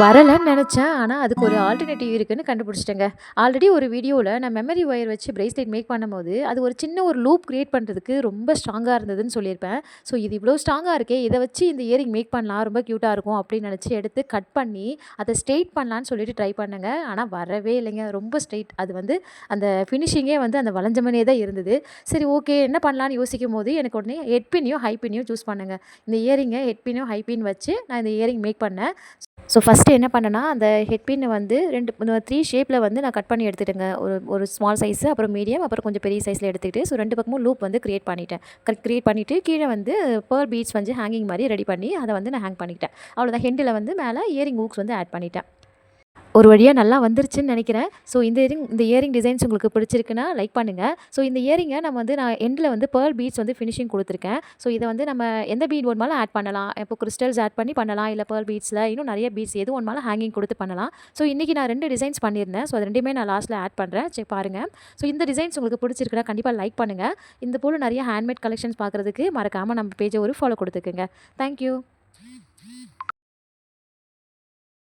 வரலன்னு நெனச்சேன். ஆனா, அதுக்கு ஒரு ஆல்டர்னேட்டிவ் இருக்குன்னு கண்டுபிடிச்சுட்டேங்க. ஆல்ரெடி ஒரு வீடியோல நான் மெமரி ஒயர் வச்சு பிரேஸ்லெட் மேக் பண்ணும்போது, அது ஒரு சின்ன ஒரு லூப் கிரியேட் பண்றதுக்கு ரொம்ப ஸ்ட்ராங்கா இருந்ததுன்னு சொல்லியிருப்பேன். ஸோ, இது இவ்ளோ ஸ்ட்ராங்கா இருக்கே! இத வச்சு இந்த இயரிங் மேக் பண்ணலாம். ரொம்ப கியூட்டா இருக்கும் அப்படின்னு நெனச்சு எடுத்து கட் பண்ணி, அத ஸ்ட்ரெய்ட் பண்ணலான்னு சொல்லிட்டு ட்ரை பண்ணேங்க. ஆனா, வரவே இல்லைங்க. ரொம்ப ஸ்ட்ரெய்ட். அது வந்து அந்த ஃபினிஷிங்கே வந்து அந்த வளைஞ்ச மாரியே தான் இருந்தது. சரி ஓகே என்ன பண்ணலான்னு யோசிக்கும்போது, எனக்கு உடனே ஹெட் பின்னையும், ஹை பின்னையும் சூஸ் பண்ணேங்க. இந்த இயரிங்க ஹெட் பின்னும், ஹை பின் வச்சு நான் இந்த இயரிங் மேக் பண்ணேன். ஸோ, ஃபஸ்ட்டு என்ன பண்ணேன்னா, அந்த ஹெட் பின்ன வந்து 3 ஷேப்பில வந்து நான் கட் பண்ணி எடுத்துட்டேங்க. ஒரு ஒரு ஸ்மால் சைஸு, அப்புறம் மீடியம், அப்புறம் கொஞ்சம் பெரிய சைஸில எடுத்துக்கிட்டு, ஸோ 2 பக்கமும் லூப் வந்து கிரியேட் பண்ணிட்டேன். கிரியேட் பண்ணிட்டு, கீழ வந்து பெர்ல் பீட்ஸ் வந்து ஹேங்கிங் மாரி ரெடி பண்ணி, அத வந்து நான் ஹேங் பண்ணிக்கிட்டேன். அவ்வளோதான். ஹெண்டுல வந்து மேல இயரிங் ஹூக்ஸ் வந்து ஆட் பண்ணிட்டேன். ஒரு வழியா நல்லா வந்துருச்சுன்னு நெனைக்கிறேன். ஸோ இந்த இயரிங் டிசைன்ஸ் உங்களுக்கு பிடிச்சிருக்குன்னா லைக் பண்ணுங்க. ஸோ இந்த இயரிங்க நான் எண்ட்ல வந்து பெர்ல் பீட்ஸ் வந்து ஃபினிஷிங் குடுத்துருக்கேன். ஸோ இத வந்து நம்ம எந்த பீட் வேணுமாலும் ஆட் பண்ணலாம். இப்போ கிறிஸ்டல்ஸ் ஆட் பண்ணி பண்ணலாம். இல்ல பெர்ல் பீட்ஸ்ல இன்னும் நெறைய பீட்ஸ் எது வேணுமாலும் ஹேங்கிங் குடுத்து பண்ணலாம். ஸோ இன்னைக்கு நான் 2 டிசைன்ஸ் பண்ணியிருந்தேன். ஸோ அது 2மே நான் லாஸ்ட்ல ஆட் பண்றேன். செக் பாருங்க. ஸோ இந்த டிசைன்ஸ் உங்களுக்கு பிடிச்சிருக்குன்னா கண்டிப்பா லைக் பண்ணுங்க. இந்த போல நெறைய ஹேண்ட்மேட் கலெக்ஷன்ஸ் பார்க்குறதுக்கு மறக்காம நம்ம பேஜ ஒரு ஃபாலோ குடுத்துக்கங்க. Thank you.